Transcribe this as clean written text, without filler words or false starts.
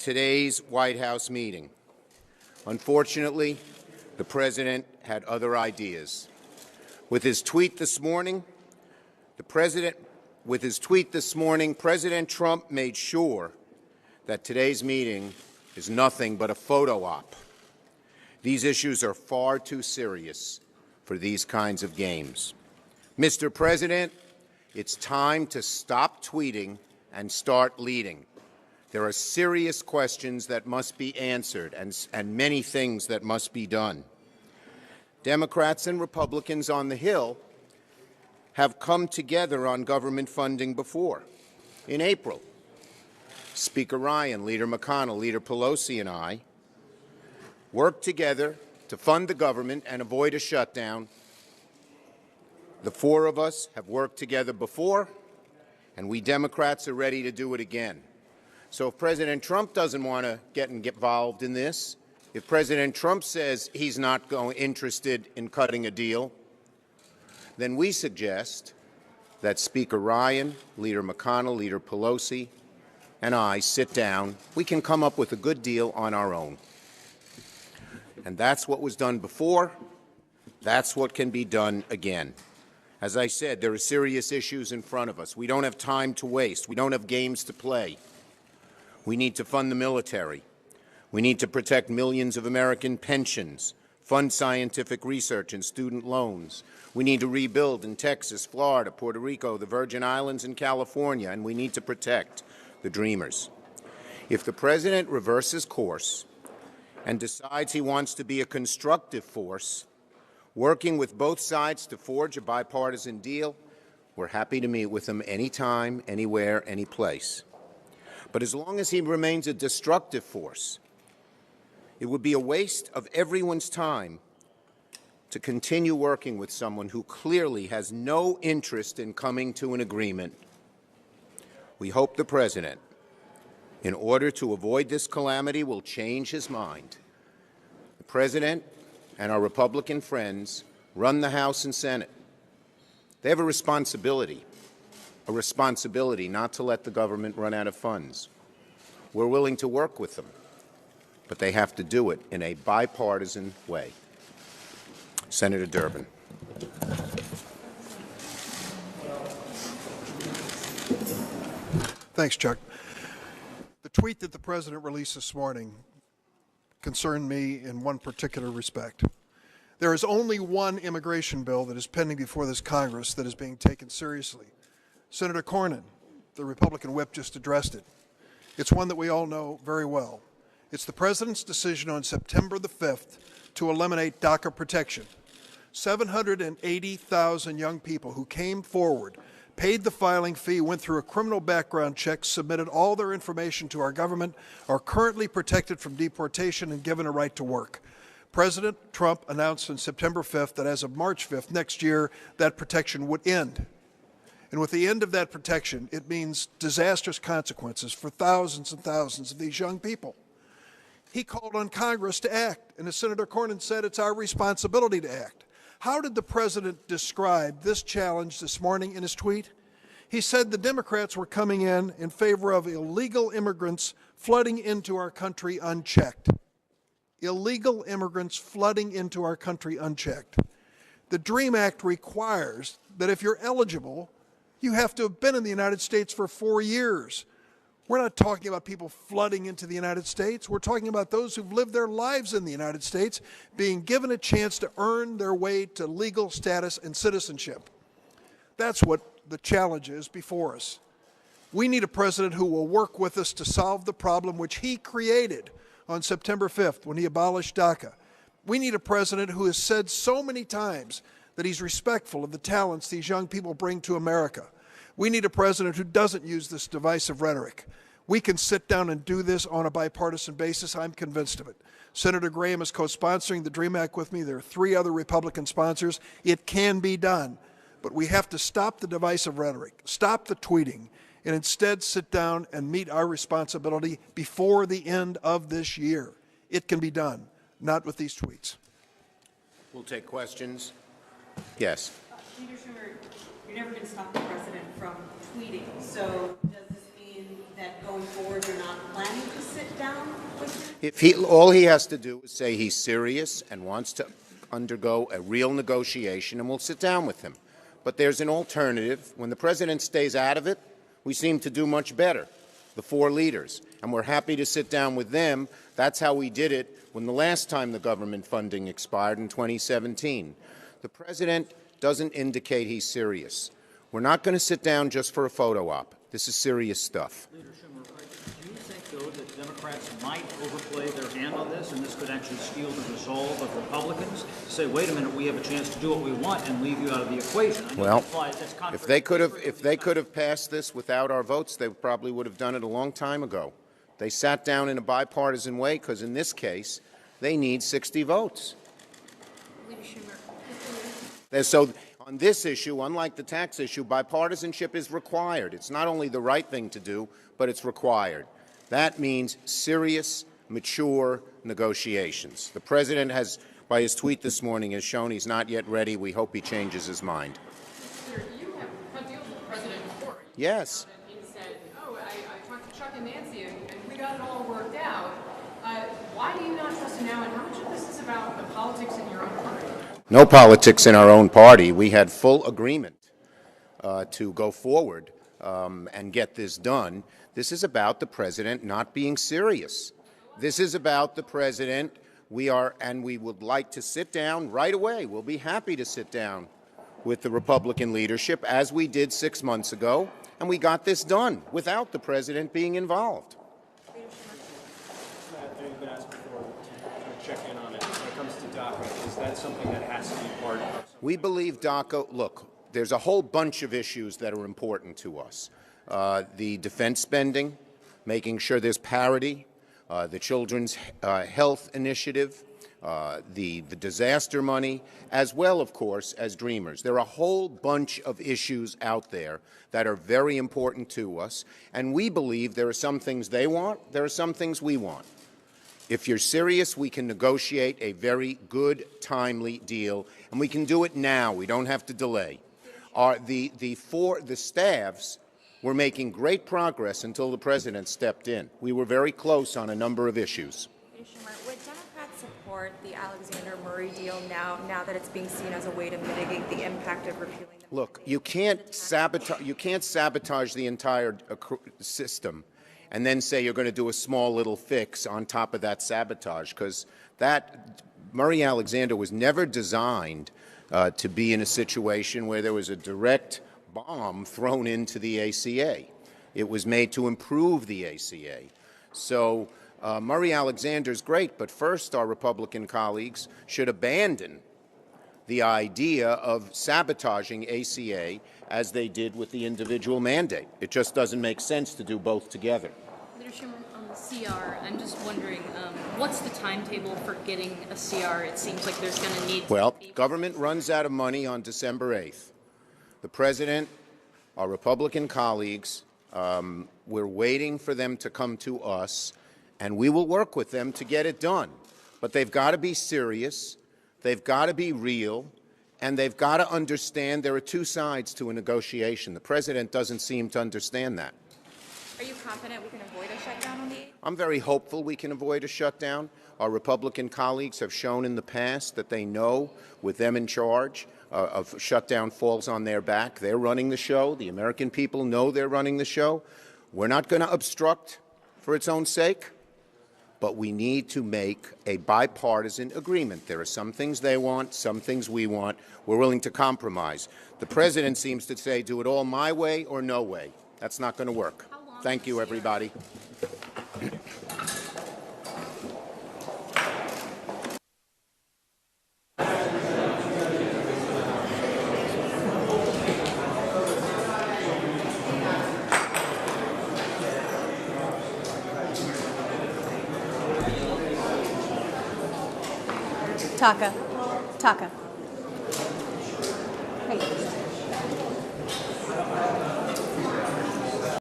today's White House meeting. Unfortunately, the president had other ideas. With his tweet this morning, President Trump made sure that today's meeting is nothing but a photo op. These issues are far too serious for these kinds of games. Mr. President, it's time to stop tweeting and start leading. There are serious questions that must be answered and many things that must be done. Democrats and Republicans on the Hill have come together on government funding before. In April, Speaker Ryan, Leader McConnell, Leader Pelosi, and I worked together to fund the government and avoid a shutdown. The four of us have worked together before, and we Democrats are ready to do it again. So if President Trump doesn't want to get involved in this, if President Trump says he's not interested in cutting a deal, then we suggest that Speaker Ryan, Leader McConnell, Leader Pelosi, and I sit down. We can come up with a good deal on our own. And that's what was done before. That's what can be done again. As I said, there are serious issues in front of us. We don't have time to waste. We don't have games to play. We need to fund the military. We need to protect millions of American pensions, fund scientific research and student loans. We need to rebuild in Texas, Florida, Puerto Rico, the Virgin Islands, and California, and we need to protect the dreamers. If the president reverses course and decides he wants to be a constructive force, working with both sides to forge a bipartisan deal, we're happy to meet with him anytime, anywhere, any place. But as long as he remains a destructive force, it would be a waste of everyone's time to continue working with someone who clearly has no interest in coming to an agreement. We hope the president, in order to avoid this calamity, will change his mind. The president and our Republican friends run the House and Senate. They have a responsibility not to let the government run out of funds. We're willing to work with them, but they have to do it in a bipartisan way. Senator Durbin. Thanks, Chuck. The tweet that the president released this morning concerned me in one particular respect. There is only one immigration bill that is pending before this Congress that is being taken seriously. Senator Cornyn, the Republican whip, just addressed it. It's one that we all know very well. It's the president's decision on September the 5th to eliminate DACA protection. 780,000 young people who came forward, paid the filing fee, went through a criminal background check, submitted all their information to our government, are currently protected from deportation and given a right to work. President Trump announced on September 5th that as of March 5th next year, that protection would end. And with the end of that protection, it means disastrous consequences for thousands and thousands of these young people. He called on Congress to act, and as Senator Cornyn said, it's our responsibility to act. How did the president describe this challenge this morning in his tweet? He said the Democrats were coming in favor of illegal immigrants flooding into our country unchecked. Illegal immigrants flooding into our country unchecked. The DREAM Act requires that if you're eligible, you have to have been in the United States for 4 years. We're not talking about people flooding into the United States. We're talking about those who've lived their lives in the United States being given a chance to earn their way to legal status and citizenship. That's what the challenge is before us. We need a president who will work with us to solve the problem which he created on September 5th when he abolished DACA. We need a president who has said so many times that he's respectful of the talents these young people bring to America. We need a president who doesn't use this divisive rhetoric. We can sit down and do this on a bipartisan basis. I'm convinced of it. Senator Graham is co-sponsoring the DREAM Act with me. There are 3 other Republican sponsors. It can be done. But we have to stop the divisive rhetoric, stop the tweeting, and instead sit down and meet our responsibility before the end of this year. It can be done, not with these tweets. We'll take questions. Yes. Leader Schumer, you're never going to stop the president from tweeting. So does this mean that that going forward you're not planning to sit down with him? All he has to do is say he's serious and wants to undergo a real negotiation, and we'll sit down with him. But there's an alternative. When the president stays out of it, we seem to do much better, the four leaders, and we're happy to sit down with them. That's how we did it when the last time the government funding expired in 2017. The president doesn't indicate he's serious. We're not going to sit down just for a photo op. This is serious stuff. Leader Schumer, do you think, though, that Democrats might overplay their hand on this, and this could actually steal the resolve of Republicans to say, wait a minute, we have a chance to do what we want and leave you out of the equation? Well, if they could have passed this without our votes, they probably would have done it a long time ago. They sat down in a bipartisan way because, in this case, they need 60 votes. Leader Schumer. So on this issue, unlike the tax issue, bipartisanship is required. It's not only the right thing to do, but it's required. That means serious, mature negotiations. The president has, by his tweet this morning, has shown he's not yet ready. We hope he changes his mind. Sir, you have had deals with the president before. Yes. And he said, oh, I talked to Chuck and Nancy, and we got it all worked out. Why do you not trust him now, and how much of this is about the politics in your own party? No politics in our own party. We had full agreement to go forward and get this done. This is about the president not being serious. This is about the president. We would like to sit down right away. We'll be happy to sit down with the Republican leadership, as we did 6 months ago, and we got this done without the president being involved. You've been asked before to check in on it. When it comes to daca, is that something that has to be part of it? We believe daca, look, there's a whole bunch of issues that are important to us. The defense spending, making sure there's parity, the Children's Health Initiative, the disaster money, as well, of course, as Dreamers. There are a whole bunch of issues out there that are very important to us, and we believe there are some things they want, there are some things we want. If you're serious, we can negotiate a very good, timely deal, and we can do it now. We don't have to delay. The staffs were making great progress until the president stepped in. We were very close on a number of issues. Schumer, would Democrats support the Alexander Murray deal now that it's being seen as a way to mitigate the impact of repealing the Look, you can't sabotage the entire system and then say you're going to do a small little fix on top of that sabotage, because that Murray Alexander was never designed to be in a situation where there was a direct bomb thrown into the ACA. It was made to improve the ACA. So Murray Alexander is great, but first our Republican colleagues should abandon the idea of sabotaging ACA as they did with the individual mandate. It just doesn't make sense to do both together. Leader Schumer, on the CR, I'm just wondering, what's the timetable for getting a CR? It seems like there's going to need to Well, be government runs out of money on December 8th. The president, our Republican colleagues, we're waiting for them to come to us, and we will work with them to get it done. But they've got to be serious, they've got to be real, and they've got to understand there are two sides to a negotiation. The president doesn't seem to understand that. Are you confident we can avoid a shutdown on the 8th? I'm very hopeful we can avoid a shutdown. Our Republican colleagues have shown in the past that they know, with them in charge, of shutdown falls on their back. They're running the show. The American people know they're running the show. We're not going to obstruct for its own sake, but we need to make a bipartisan agreement. There are some things they want, some things we want. We're willing to compromise. The president seems to say, do it all my way or no way. That's not going to work. Thank you, everybody. Daca.